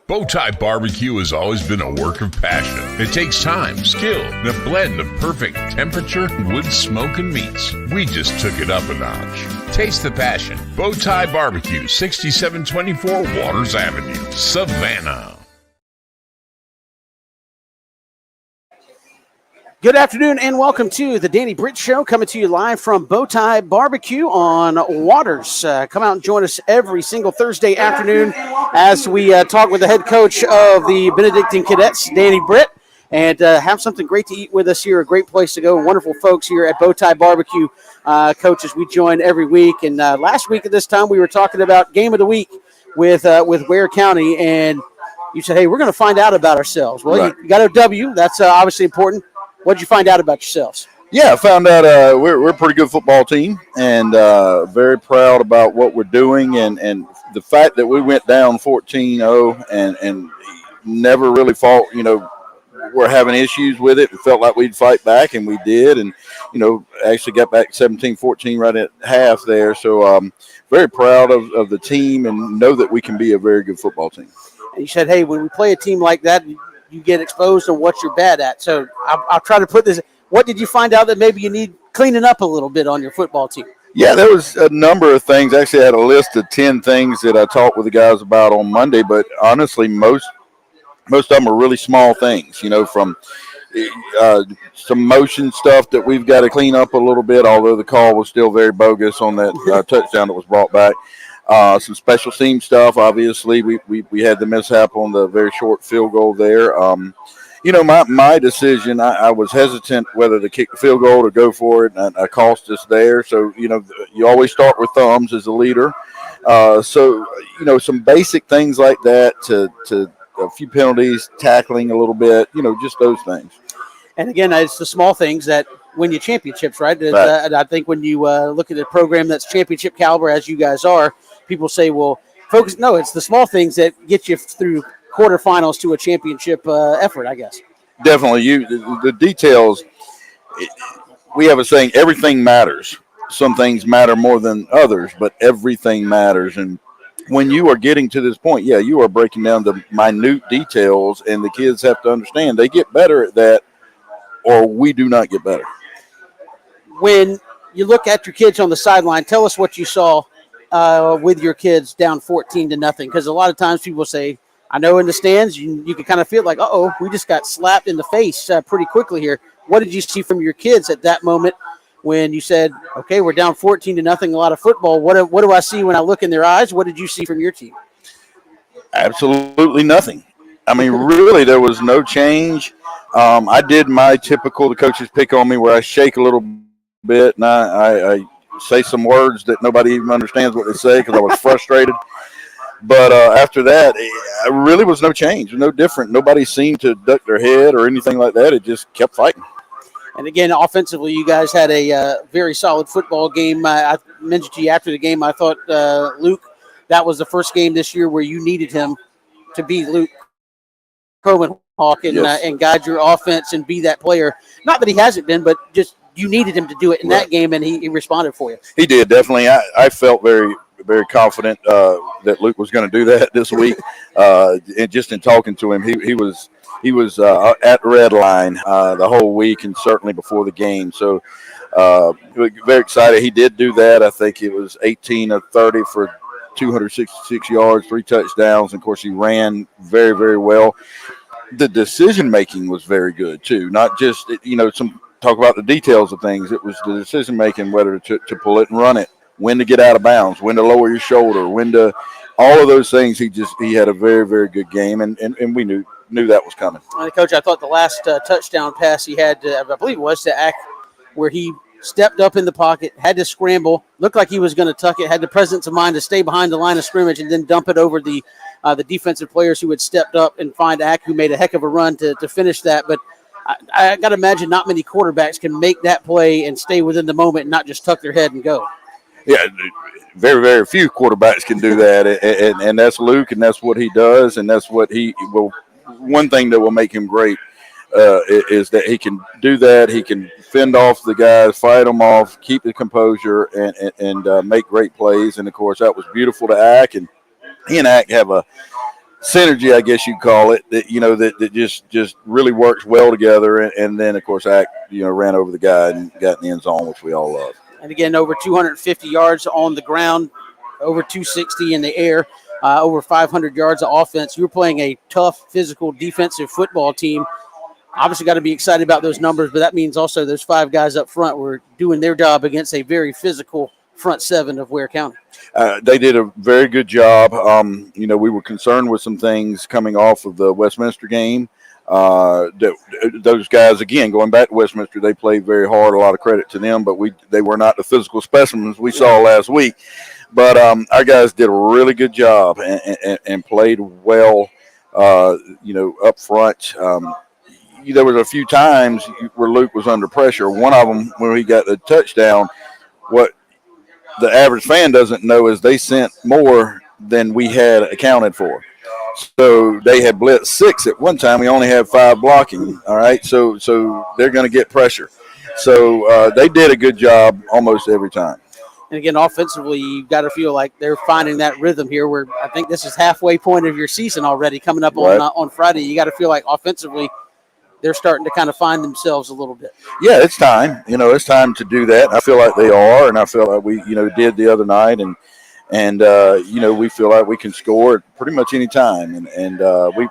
Bowtie Barbecue has always been a work of passion. It takes time, skill, and a blend of perfect temperature, wood, smoke, and meats. We just took it up a notch. Taste the passion. Bowtie Barbecue, 6724 Waters Avenue, Savannah. Good afternoon and welcome to the Danny Britt Show, coming to you live from Bowtie Barbecue on Waters. Come out and join us every single Thursday afternoon as we talk with the head coach of the Benedictine Cadets, Danny Britt, and have something great to eat with us here. A great place to go. Wonderful folks here at Bowtie Barbecue. Coaches, we join every week. And last week at this time, we were talking about Game of the Week with Ware County, and you said, hey, we're going to find out about ourselves. Well, right. You got a W. That's obviously important. What did you find out about yourselves? Yeah, I found out we're a pretty good football team, and very proud about what we're doing, and the fact that we went down 14-0 and never really fought, we're having issues with it. We felt like we'd fight back, and we did, and, actually got back 17-14 right at half there. So very proud of the team and know that we can be a very good football team. And you said, hey, when we play a team like that, you get exposed on what you're bad at. So I'll try to put this. What did you find out that maybe you need cleaning up a little bit on your football team? Yeah, there was a number of things. Actually, I had a list of 10 things that I talked with the guys about on Monday, but honestly, most of them are really small things, from some motion stuff that we've got to clean up a little bit, although the call was still very bogus on that touchdown that was brought back. Some special team stuff. Obviously, we had the mishap on the very short field goal there. My decision, I was hesitant whether to kick the field goal or go for it, and it cost us there. So, you always start with thumbs as a leader. Some basic things like that to a few penalties, tackling a little bit, just those things. And again, it's the small things that win you championships, right? Right. I think when you look at a program that's championship caliber, as you guys are, people say, well, focus. No, it's the small things that get you through quarterfinals to a championship effort, I guess. Definitely. The details, we have a saying, everything matters. Some things matter more than others, but everything matters. And when you are getting to this point, you are breaking down the minute details, and the kids have to understand they get better at that, or we do not get better. When you look at your kids on the sideline, tell us what you saw with your kids down 14-0, because a lot of times people say, I know in the stands you can kind of feel like, we just got slapped in the face pretty quickly here. What did you see from your kids at that moment when you said, okay, we're down 14-0, a lot of football? What do I see when I look in their eyes? What did you see from your team? Absolutely nothing. I mean, really, there was no change. I did my typical, the coaches pick on me, where I shake a little bit and I say some words that nobody even understands what they say because I was frustrated. But after that, it really was no change, no different. Nobody seemed to duck their head or anything like that. It just kept fighting. And again, offensively, you guys had a very solid football game. I mentioned to you after the game, I thought, Luke, that was the first game this year where you needed him to be Luke Cohenhawk and guide your offense and be that player. Not that he hasn't been, but just you needed him to do it in that game, and he responded for you. He did, definitely. I felt very, very confident that Luke was going to do that this week. And just in talking to him, he was at the red line the whole week and certainly before the game. So very excited. He did do that. I think it was 18 of 30 for 266 yards, 3 touchdowns. And, of course, he ran very, very well. The decision-making was very good, too. Not just, some talk about the details of things. It was the decision-making, whether to pull it and run it, when to get out of bounds, when to lower your shoulder, when to all of those things. He had a very, very good game, and we knew that was coming. Coach, I thought the last touchdown pass he had, I believe it was to Ack, where he stepped up in the pocket, had to scramble, looked like he was going to tuck it, had the presence of mind to stay behind the line of scrimmage and then dump it over the defensive players who had stepped up and find Ack, who made a heck of a run to finish that. But I got to imagine not many quarterbacks can make that play and stay within the moment and not just tuck their head and go. Yeah, very, very few quarterbacks can do that, and that's Luke, and that's what he does, and that's what he will. One thing that will make him great is that he can do that. He can fend off the guys, fight them off, keep the composure, and make great plays. And, of course, that was beautiful to Ack. And he and Ack have a synergy, I guess you'd call it, that that just really works well together. And then of course Ack ran over the guy and got in the end zone, which we all love. And again, over 250 yards on the ground, over 260 in the air, over 500 yards of offense. You're playing a tough, physical, defensive football team. Obviously got to be excited about those numbers, but that means also those 5 guys up front were doing their job against a very physical front 7 of Ware County. They did a very good job. We were concerned with some things coming off of the Westminster game. Those guys, again, going back to Westminster, they played very hard. A lot of credit to them, but they were not the physical specimens we saw last week. But our guys did a really good job and played well, up front. There was a few times where Luke was under pressure. One of them, when he got the touchdown, what the average fan doesn't know is they sent more than we had accounted for. So they had blitzed 6 at one time. We only had 5 blocking. All right, so they're going to get pressure. So they did a good job almost every time. And again, offensively, you've got to feel like they're finding that rhythm here. Where I think this is halfway point of your season already, coming up on Friday. You got to feel like offensively, they're starting to kind of find themselves a little bit. Yeah, it's time. It's time to do that. I feel like they are, and I feel like we, did the other night, and we feel like we can score at pretty much any time, and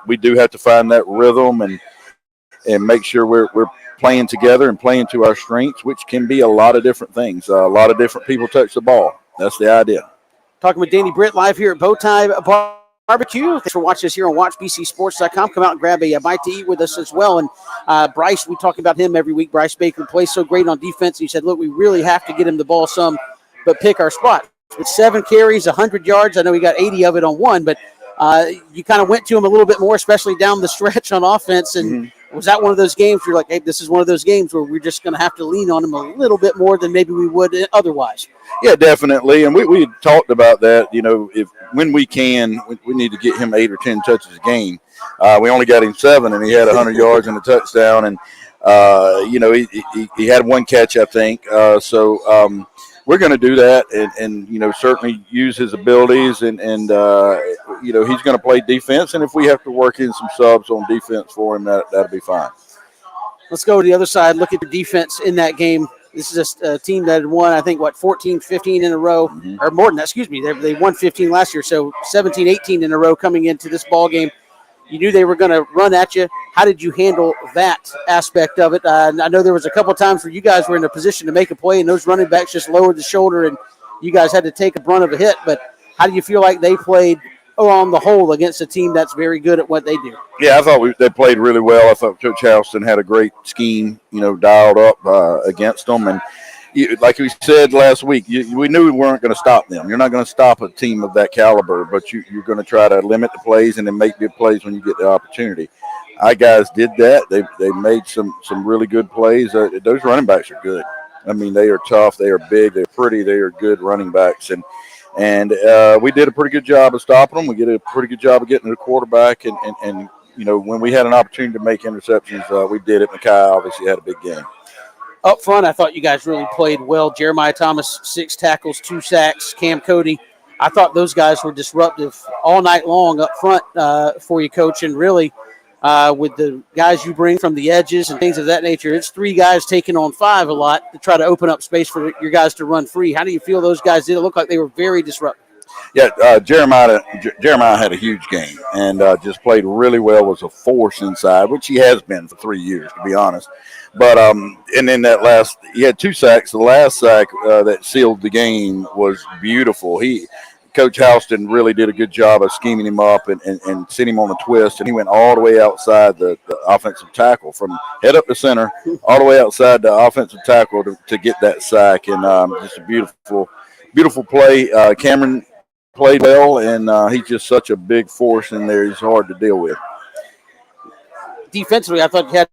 we do have to find that rhythm and make sure we're playing together and playing to our strengths, which can be a lot of different things. A lot of different people touch the ball. That's the idea. Talking with Danny Britt live here at Bowtie Barbecue. Thanks for watching us here on WatchBCSports.com. Come out and grab a bite to eat with us as well. And Bryce, we talk about him every week. Bryce Baker plays so great on defense. He said, look, we really have to get him the ball some, but pick our spot. With 7 carries, 100 yards. I know he got 80 of it on one, but you kind of went to him a little bit more, especially down the stretch on offense. And was that one of those games where you're like, hey, this is one of those games where we're just going to have to lean on him a little bit more than maybe we would otherwise? Yeah, definitely. And we talked about that, if when we can, we need to get him 8 or 10 touches a game. We only got him 7, and he had 100 yards and a touchdown. And, he had 1 catch, I think. We're going to do that and certainly use his abilities and he's going to play defense. And if we have to work in some subs on defense for him, that'll be fine. Let's go to the other side. Look at the defense in that game. This is a team that had won, I think, 14, 15 in a row, or more than that, excuse me. They won 15 last year, so 17, 18 in a row coming into this ball game. You knew they were going to run at you. How did you handle that aspect of it? I know there was a couple times where you guys were in a position to make a play, and those running backs just lowered the shoulder, and you guys had to take a brunt of a hit. But how do you feel like they played on the whole against a team that's very good at what they do? Yeah, I thought they played really well. I thought Coach Houston had a great scheme, dialed up against them. And like we said last week, we knew we weren't going to stop them. You're not going to stop a team of that caliber, but you're going to try to limit the plays and then make big plays when you get the opportunity. Our guys did that. They made some really good plays. Those running backs are good. I mean, they are tough. They are big. They're pretty. They are good running backs. And we did a pretty good job of stopping them. We did a pretty good job of getting to the quarterback. And when we had an opportunity to make interceptions, we did it. Makai obviously had a big game. Up front, I thought you guys really played well. Jeremiah Thomas, 6 tackles, 2 sacks. Cam Cody, I thought those guys were disruptive all night long up front for you, Coach. And really, with the guys you bring from the edges and things of that nature, it's 3 guys taking on 5 a lot to try to open up space for your guys to run free. How do you feel those guys did? It looked like they were very disruptive. Yeah, Jeremiah had a huge game and just played really well, was a force inside, which he has been for 3 years, to be honest. But and then he had 2 sacks. The last sack that sealed the game was beautiful. Coach Houston really did a good job of scheming him up and sent him on a twist, and he went all the way outside the offensive tackle, from head up to center, all the way outside the offensive tackle to get that sack. And just a beautiful play. Cameron played well, and he's just such a big force in there. He's hard to deal with. Defensively, I thought you had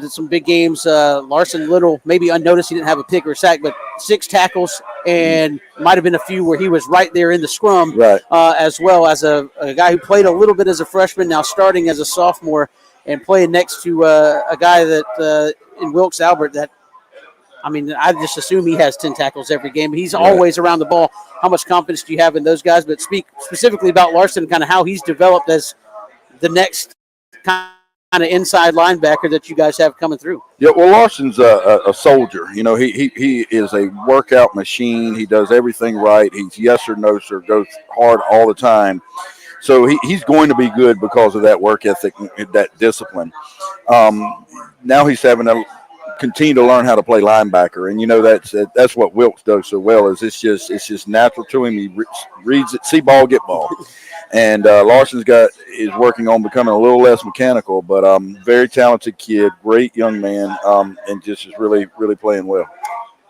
some big games. Larson Little, maybe unnoticed, he didn't have a pick or a sack, but 6 tackles, and might have been a few where he was right there in the scrum, right. As well as a guy who played a little bit as a freshman, now starting as a sophomore, and playing next to a guy that in Wilkes Albert that, I mean, I just assume he has 10 tackles every game. He's always around the ball. How much confidence do you have in those guys? But speak specifically about Larson, kind of how he's developed as the next kind of inside linebacker that you guys have coming through. Yeah, well, Larson's a soldier. You know, he is a workout machine. He does everything right. He's yes or no, sir, goes hard all the time. So he's going to be good because of that work ethic, that discipline. Now he's having to continue to learn how to play linebacker, and you know that's what Wilkes does so well. Is it's just natural to him. He reads it, see ball, get ball. And Larson's is working on becoming a little less mechanical, but very talented kid, great young man, and just is really playing well.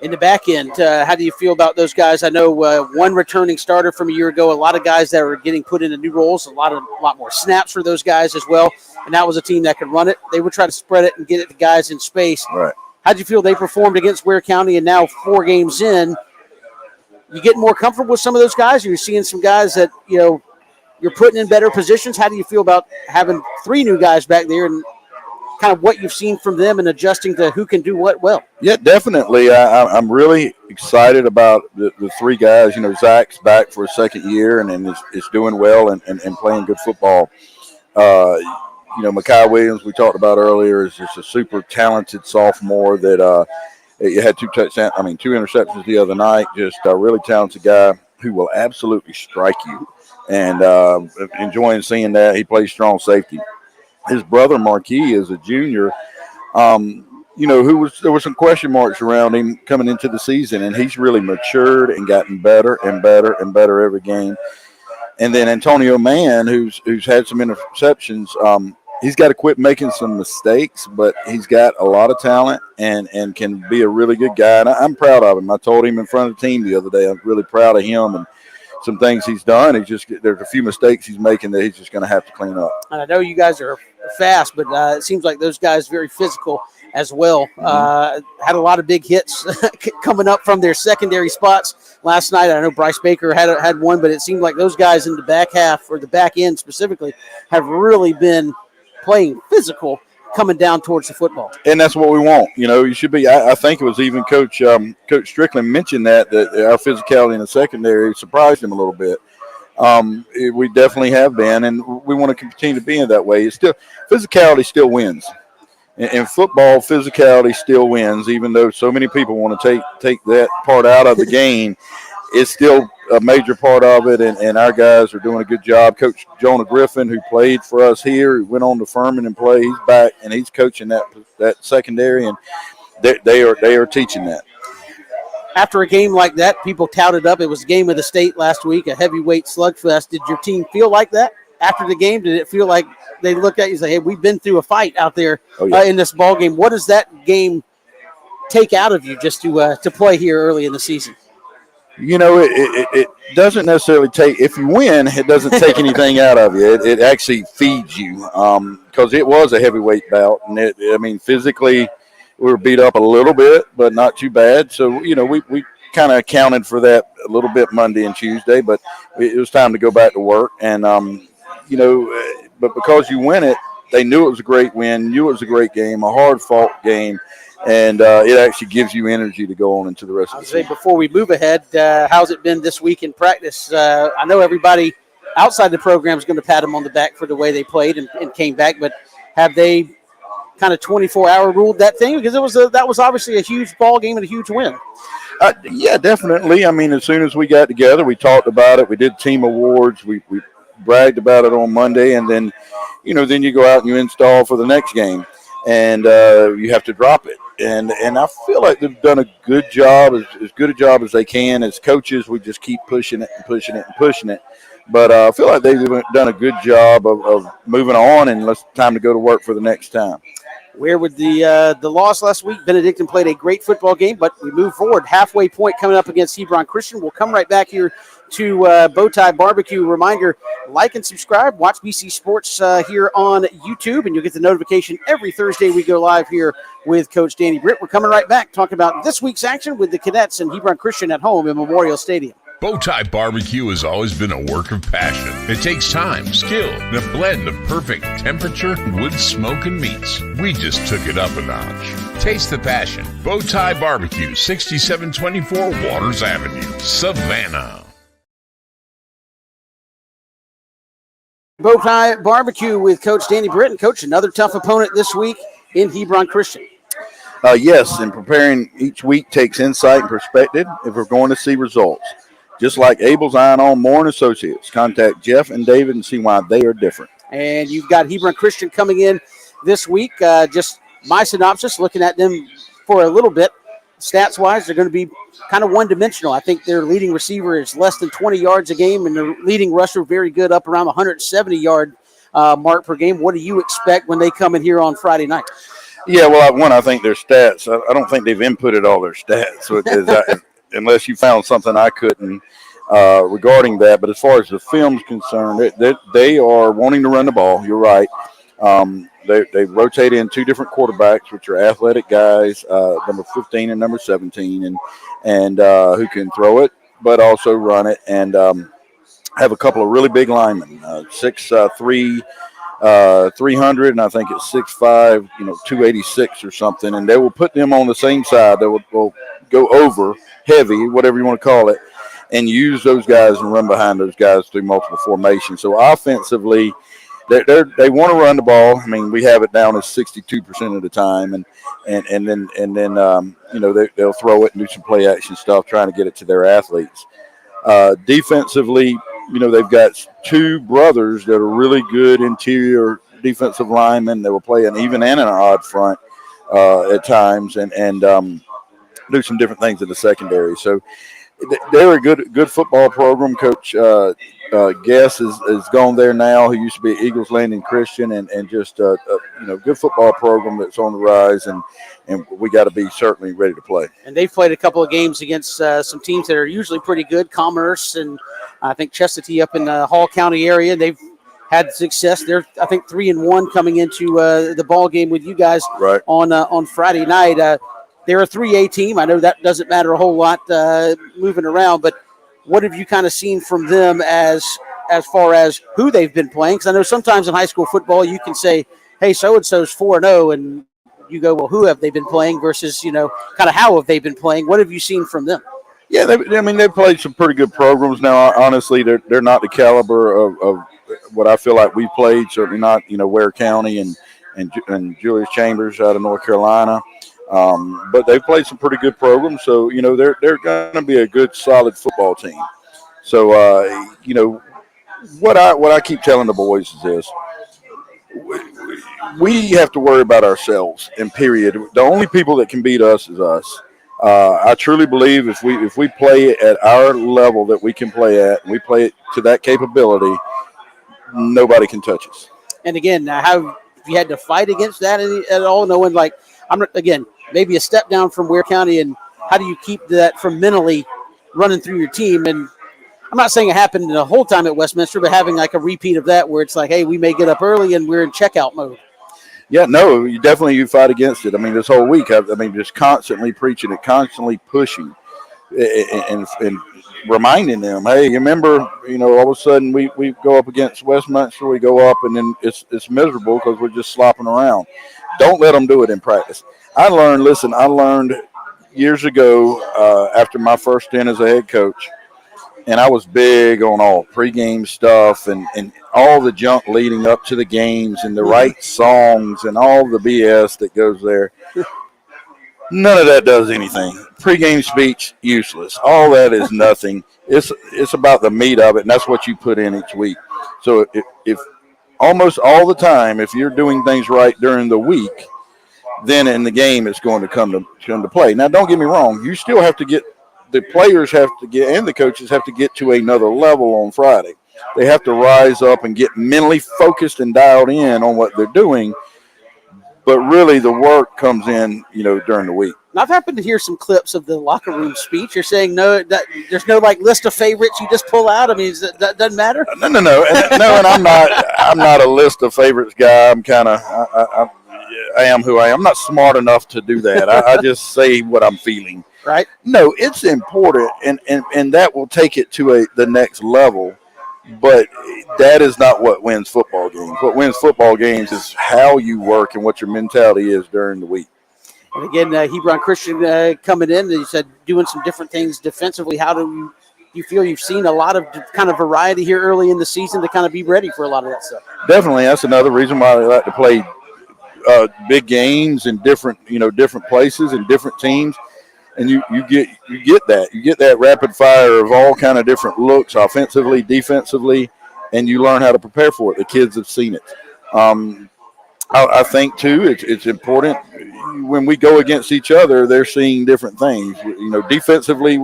In the back end, how do you feel about those guys? I know one returning starter from a year ago, a lot of guys that were getting put into new roles, a lot more snaps for those guys as well. And that was a team that could run it. They would try to spread it and get it to guys in space. Right. How did you feel they performed against Ware County? And now 4 games in, you getting more comfortable with some of those guys? Or you're seeing some guys that, you know, you're putting in better positions. How do you feel about having 3 new guys back there and kind of what you've seen from them and adjusting to who can do what well? Yeah, definitely. I'm really excited about the 3 guys. You know, Zach's back for a second year and is doing well and playing good football. You know, Mekhi Williams, we talked about earlier, is just a super talented sophomore that you had 2 interceptions the other night. Just a really talented guy who will absolutely strike you. And enjoying seeing that. He plays strong safety. His brother Marquis is a junior. You know, there were some question marks around him coming into the season, and he's really matured and gotten better and better and better every game. And then Antonio Mann, who's had some interceptions, he's got to quit making some mistakes, but he's got a lot of talent and can be a really good guy. And I'm proud of him. I told him in front of the team the other day, I'm really proud of him and some things he's done. There's a few mistakes he's making that he's just going to have to clean up. And I know you guys are fast, but it seems like those guys very physical as well. Had a lot of big hits coming up from their secondary spots last night. I know Bryce Baker had one, but it seemed like those guys in the back half or the back end specifically have really been playing physical coming down towards the football. And that's what we want. You know, you should be. I think it was even Coach Strickland mentioned that our physicality in the secondary surprised him a little bit. We definitely have been, and we want to continue to be in that way. Physicality still wins. In football, physicality still wins, even though so many people want to take that part out of the game. It's still a major part of it, and our guys are doing a good job. Coach Jonah Griffin, who played for us here, went on to Furman and play. He's back, and he's coaching that secondary, and they are teaching that. After a game like that, people touted up. It was game of the state last week, a heavyweight slugfest. Did your team feel like that after the game? Did it feel like they looked at you and say, hey, we've been through a fight out there in this ball game? What does that game take out of you just to play here early in the season? You know, it doesn't necessarily take – if you win, it doesn't take anything out of you. It actually feeds you because it was a heavyweight bout. And, physically we were beat up a little bit, but not too bad. So, you know, we kind of accounted for that a little bit Monday and Tuesday, but it was time to go back to work. And, you know, but because you win it, they knew it was a great win, knew it was a great game, a hard-fought game. And it actually gives you energy to go on into the rest of the season. Before we move ahead, how's it been this week in practice? I know everybody outside the program is going to pat them on the back for the way they played and came back, but have they kind of 24-hour ruled that thing? Because that was obviously a huge ball game and a huge win. Yeah, definitely. As soon as we got together, we talked about it. We did team awards. We bragged about it on Monday, and then you go out and you install for the next game, and you have to drop it. And I feel like they've done a good job, as good a job as they can. As coaches, we just keep pushing it and pushing it and pushing it. But I feel like they've done a good job of moving on, and it's time to go to work for the next time. Where with the loss last week, Benedictine played a great football game, but we move forward. Halfway point coming up against Hebron Christian. We'll come right back here to Bowtie Barbecue. Reminder, like and subscribe. Watch BC Sports here on YouTube, and you'll get the notification every Thursday we go live here with Coach Danny Britt. We're coming right back, talking about this week's action with the Cadets and Hebron Christian at home in Memorial Stadium. Bowtie Barbecue has always been a work of passion. It takes time, skill, and a blend of perfect temperature, wood, smoke, and meats. We just took it up a notch. Taste the passion. Bowtie Barbecue, 6724 Waters Avenue, Savannah. Bowtie Barbecue with Coach Danny Britt. And Coach, another tough opponent this week in Hebron Christian. Yes, and preparing each week takes insight and perspective if we're going to see results. Just like Abel's Iron On Moore and Associates, contact Jeff and David and see why they are different. And you've got Hebron Christian coming in this week. Just my synopsis, looking at them for a little bit, stats-wise, they're going to be kind of one-dimensional. I think their leading receiver is less than 20 yards a game, and their leading rusher very good, up around the 170-yard mark per game. What do you expect when they come in here on Friday night? Yeah, well, I think their stats, I don't think they've inputted all their stats, so unless you found something I couldn't regarding that. But as far as the film's concerned, they are wanting to run the ball. You're right. They rotate in two different quarterbacks, which are athletic guys, number 15 and number 17, and who can throw it but also run it, and have a couple of really big linemen, 6'3", 300, and I think it's 6'5", 286 or something, and they will put them on the same side. They will go over heavy, whatever you want to call it, and use those guys and run behind those guys through multiple formations. So offensively, they want to run the ball. I mean, we have it down as 62% of the time, and then they'll throw it and do some play action stuff, trying to get it to their athletes. Defensively, they've got two brothers that are really good interior defensive linemen. They will play an even and an odd front at times, and do some different things in the secondary. So they're a good football program. Coach Guess is gone there now. He used to be at Eagles Landing Christian, and just good football program that's on the rise, and we got to be certainly ready to play. And they've played a couple of games against some teams that are usually pretty good, Commerce and I think Chestatee up in the Hall County area. They've had success. They're, I think, 3-1 coming into the ball game with you guys right on Friday night. They're a 3A team. I know that doesn't matter a whole lot moving around, but what have you kind of seen from them as far as who they've been playing? Because I know sometimes in high school football you can say, hey, so-and-so's 4-0, and you go, well, who have they been playing versus, kind of how have they been playing? What have you seen from them? Yeah, they've played some pretty good programs. Now, honestly, they're not the caliber of what I feel like we played. Certainly not, Ware County and Julius Chambers out of North Carolina. But they've played some pretty good programs. So, they're going to be a good, solid football team. So, what I keep telling the boys is this. We have to worry about ourselves, and period. The only people that can beat us is us. I truly believe if we play at our level that we can play at, and we play it to that capability, nobody can touch us. And again, how if you had to fight against that at all, knowing maybe a step down from Ware County, and how do you keep that from mentally running through your team? And I'm not saying it happened the whole time at Westminster, but having like a repeat of that where it's like, hey, we may get up early and we're in checkout mode. Yeah, no, you fight against it. I mean, this whole week, just constantly preaching it, constantly pushing and reminding them, hey, you remember, all of a sudden we go up against Westminster, we go up, and then it's miserable because we're just slopping around. Don't let them do it in practice. I learned years ago after my first stint as a head coach, and I was big on all pregame stuff and all the junk leading up to the games and the right songs and all the BS that goes there. None of that does anything. Pregame speech, useless. All that is nothing. It's about the meat of it, and that's what you put in each week. So if almost all the time, if you're doing things right during the week, then in the game it's going to come to play. Now, don't get me wrong. You still have to the players have to get, and the coaches have to get to another level on Friday. They have to rise up and get mentally focused and dialed in on what they're doing. But really, the work comes in, during the week. Now, I've happened to hear some clips of the locker room speech. You're saying there's no like list of favorites you just pull out. I mean, that doesn't matter. No, and I'm not a list of favorites guy. I'm kind of I am who I am. I'm not smart enough to do that. I just say what I'm feeling. Right. No, it's important, and that will take it to the next level. But that is not what wins football games. What wins football games is how you work and what your mentality is during the week. And again, Hebron Christian coming in, and you said doing some different things defensively. How do you feel you've seen a lot of kind of variety here early in the season to kind of be ready for a lot of that stuff? Definitely, that's another reason why I like to play big games in different places and different teams. And you get that rapid fire of all kind of different looks, offensively, defensively, and you learn how to prepare for it. The kids have seen it. I think too, it's important when we go against each other. They're seeing different things. Defensively,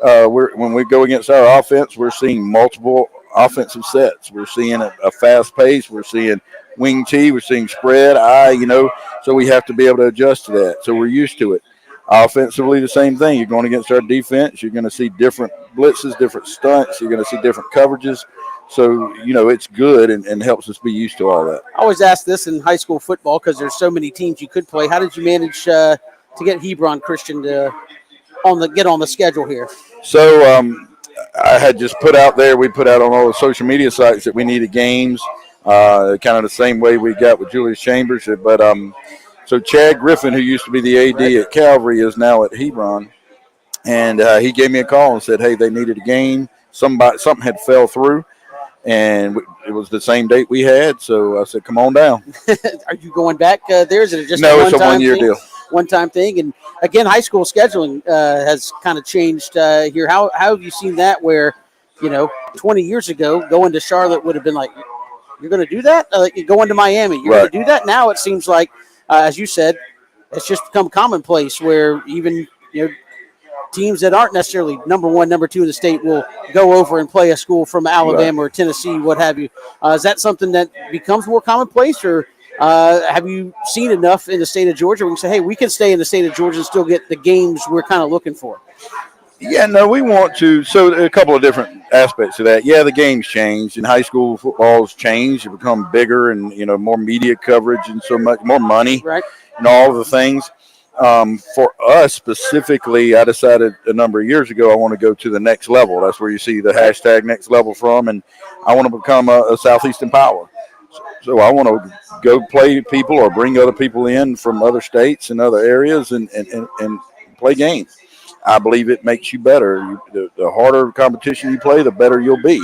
when we go against our offense, we're seeing multiple offensive sets. We're seeing a fast pace. We're seeing wing T. We're seeing spread I. So we have to be able to adjust to that. So we're used to it. Offensively, the same thing. You're going against our defense. You're going to see different blitzes, different stunts. You're going to see different coverages. So, it's good and helps us be used to all that. I always ask this in high school football because there's so many teams you could play. How did you manage to get Hebron Christian to get on the schedule here? So I had just put out there, we put out on all the social media sites that we needed games, kind of the same way we got with Julius Chambers. But so Chad Griffin, who used to be the AD at Calvary, is now at Hebron. And he gave me a call and said, hey, they needed a game. Something had fell through. And it was the same date we had, so I said, "Come on down." Are you going back there? Is it just no? It's a one-year deal. One-time thing, and again, high school scheduling has kind of changed here. How have you seen that? Where 20 years ago, going to Charlotte would have been like, "You're going to do that?" Like going to Miami, you're going to do that. Now it seems like, as you said, it's just become commonplace. Where even teams that aren't necessarily number one, number two in the state will go over and play a school from Alabama or Tennessee, what have you. Is that something that becomes more commonplace, or have you seen enough in the state of Georgia where you say, hey, we can stay in the state of Georgia and still get the games we're kind of looking for? Yeah, no, we want to. So a couple of different aspects to that. Yeah, the game's changed, and high school football's changed. It's become bigger and, more media coverage and so much more money, right, and all of the things. For us specifically, I decided a number of years ago I want to go to the next level. That's where you see the hashtag next level from, and I want to become a Southeastern power. So I want to go play people or bring other people in from other states and other areas and play games. I believe it makes you better. The harder competition you play, the better you'll be.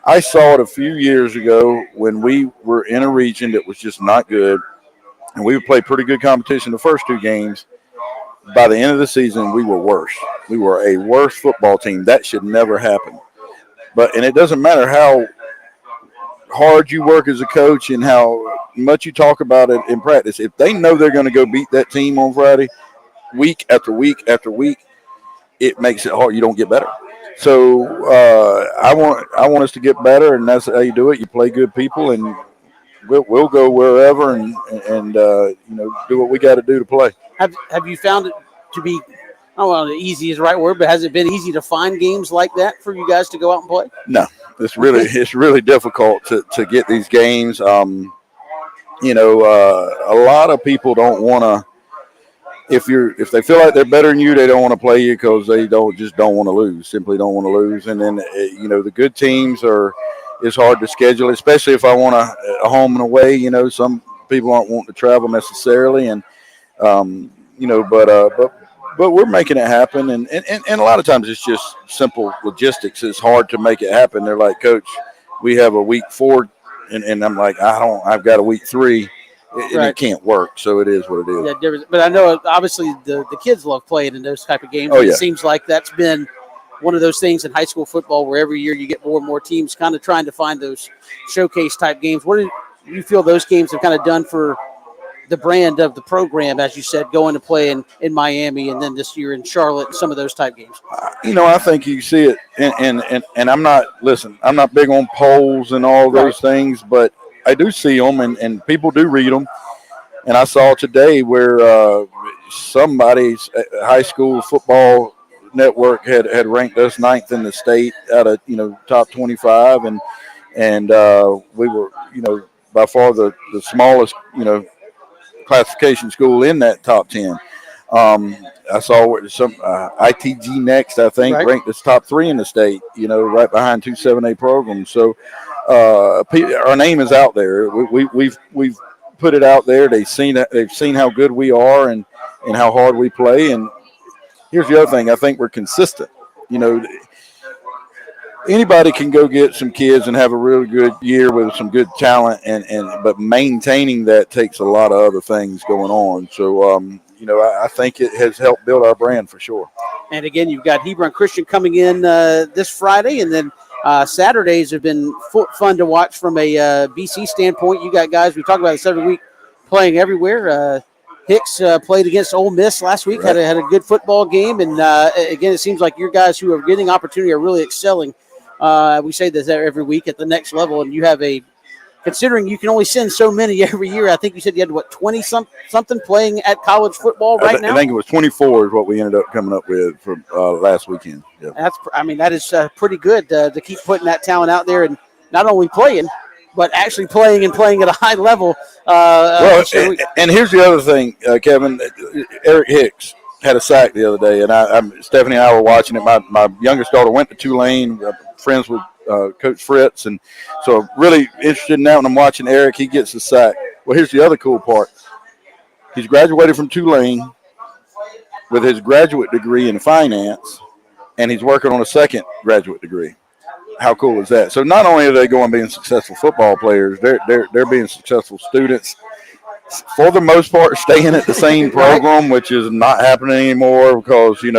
I saw it a few years ago when we were in a region that was just not good. And we would play pretty good competition the first two games. By the end of the season, we were worse. We were a worse football team. That should never happen. And it doesn't matter how hard you work as a coach and how much you talk about it in practice. If they know they're going to go beat that team on Friday, week after week after week, it makes it hard. You don't get better. So I want us to get better, and that's how you do it. You play good people, and we'll go wherever and do what we got to do to play. Have you found it to be, I don't know, easy is the right word, but has it been easy to find games like that for you guys to go out and play? No, it's really difficult to get these games. A lot of people don't want to. If they feel like they're better than you, they don't want to play you because they don't want to lose. Simply don't want to lose. And then the good teams it's hard to schedule, especially if I want a home and away. Some people aren't wanting to travel necessarily, and but we're making it happen. And a lot of times it's just simple logistics. It's hard to make it happen. They're like, Coach, we have a week 4, and I'm like, I've got a week 3. And it can't work, so it is what it is. Yeah, but I know obviously the kids love playing in those type of games. Oh, yeah. It seems like that's been one of those things in high school football where every year you get more and more teams kind of trying to find those showcase type games. What do you feel those games have kind of done for the brand of the program, as you said, going to play in Miami and then this year in Charlotte and some of those type games? I think you see it, and I'm not big on polls and all those things, but I do see them, and people do read them. And I saw today where somebody's high school football network had ranked us 9th in the state out of top 25, and we were by far the smallest classification school in that top 10. I saw some ITG Next, I think, ranked as top 3 in the state, right behind 2 7A programs. So our name is out there. We've put it out there. They've seen how good we are and how hard we play. And here's the other thing. I think we're consistent. anybody can go get some kids and have a really good year with some good talent, but maintaining that takes a lot of other things going on. So, I think it has helped build our brand for sure. And again, you've got Hebron Christian coming in this Friday, and then Saturdays have been fun to watch from a BC standpoint. You got guys, we talk about this every week, playing everywhere. Hicks played against Ole Miss last week, right. had a good football game, and again, it seems like your guys who are getting opportunity are really excelling. We say this every week at the next level, and you have considering you can only send so many every year, I think you said you had, 20-something playing at college football right now? I think it was 24 is what we ended up coming up with for last weekend. Yeah. That is pretty good to keep putting that talent out there and not only playing, but actually playing at a high level. And here's the other thing, Kevin. Eric Hicks had a sack the other day, and Stephanie and I were watching it. My youngest daughter went to Tulane, friends with Coach Fritz, and so really interested in that when I'm watching Eric. He gets a sack. Well, here's the other cool part. He's graduated from Tulane with his graduate degree in finance, and he's working on a second graduate degree. How cool is that? So not only are they going being successful football players, they're being successful students. For the most part, staying at the same program, which is not happening anymore because, they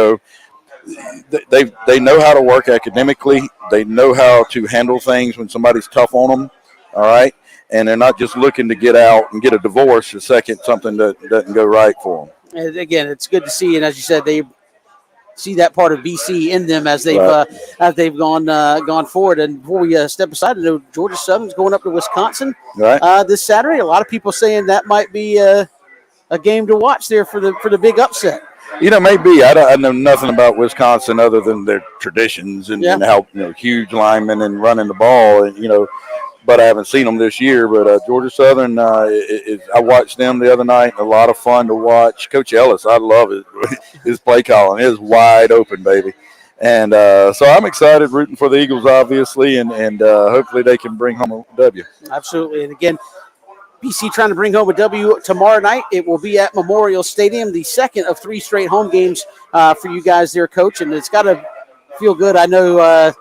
know how to work academically. They know how to handle things when somebody's tough on them, all right? And they're not just looking to get out and get a divorce the second something doesn't go right for them. And again, it's good to see, and as you said, they see that part of BC in them as they've gone forward. And before we step aside, I know Georgia Southern's going up to Wisconsin this Saturday. A lot of people saying that might be a game to watch there for the big upset. Maybe. I know nothing about Wisconsin other than their traditions and how huge linemen and running the ball, and but I haven't seen them this year. But Georgia Southern, I watched them the other night. A lot of fun to watch. Coach Ellis, I love it. His play calling is wide open, baby. And so I'm excited, rooting for the Eagles, obviously, and hopefully they can bring home a W. Absolutely. And again, BC trying to bring home a W tomorrow night. It will be at Memorial Stadium, the second of 3 straight home games for you guys there, Coach. And it's got to feel good. I know,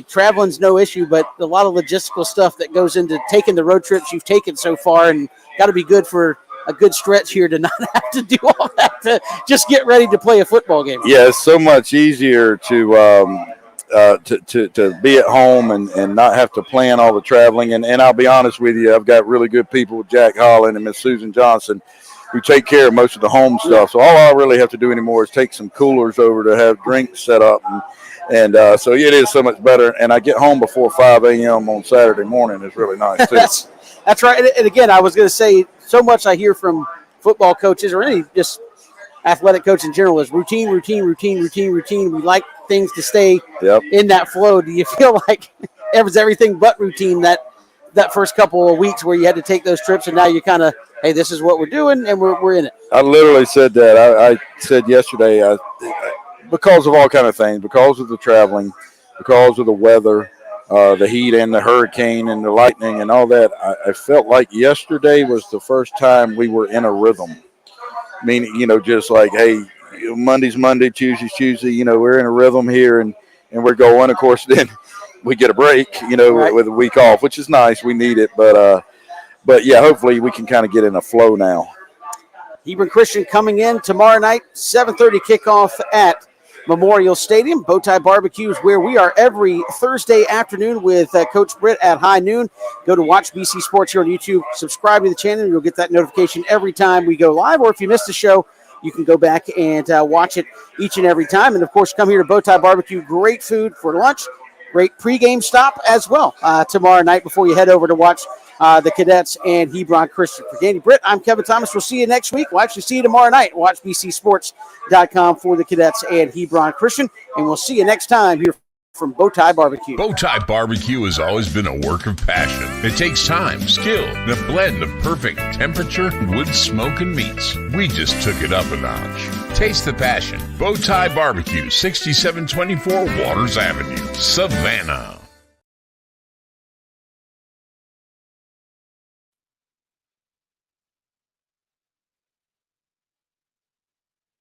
traveling's no issue, but a lot of logistical stuff that goes into taking the road trips you've taken so far, and got to be good for a good stretch here to not have to do all that to just get ready to play a football game. Yeah, it's so much easier to be at home and not have to plan all the traveling. And I'll be honest with you, I've got really good people, Jack Holland and Miss Susan Johnson, who take care of most of the home stuff. So all I really have to do anymore is take some coolers over to have drinks set up. And so it is so much better. And I get home before 5 a.m. on Saturday morning. It's really nice, too. That's right. And again, I was going to say, so much I hear from football coaches or any just athletic coach in general is routine. We like things to stay in that flow. Do you feel like it was everything but routine that first couple of weeks where you had to take those trips, and now you kind of, hey, this is what we're doing, and we're in it? I literally said that. I said yesterday, because of all kind of things, because of the traveling, because of the weather, the heat and the hurricane and the lightning and all that, I felt like yesterday was the first time we were in a rhythm. Meaning, just like, hey, Monday's Monday, Tuesday's Tuesday, we're in a rhythm here and we're going. Of course, then we get a break, right, with a week off, which is nice. We need it. But yeah, hopefully we can kind of get in a flow now. Hebron Christian coming in tomorrow night, 7:30 kickoff at Memorial Stadium. Bowtie Barbecue is where we are every Thursday afternoon with Coach Britt at high noon. Go to Watch BC Sports here on YouTube. Subscribe to the channel. You'll get that notification every time we go live. Or if you missed the show, you can go back and watch it each and every time. And, of course, come here to Bowtie Barbecue. Great food for lunch. Great pregame stop as well tomorrow night before you head over to watch the Cadets and Hebron Christian. For Danny Britt, I'm Kevin Thomas. We'll see you next week. We'll actually see you tomorrow night. Watch BCSports.com for the Cadets and Hebron Christian. And we'll see you next time here from Bowtie Barbecue. Bowtie Barbecue has always been a work of passion. It takes time, skill, and a blend of perfect temperature, wood, smoke, and meats. We just took it up a notch. Taste the passion. Bowtie Barbecue, 6724 Waters Avenue, Savannah.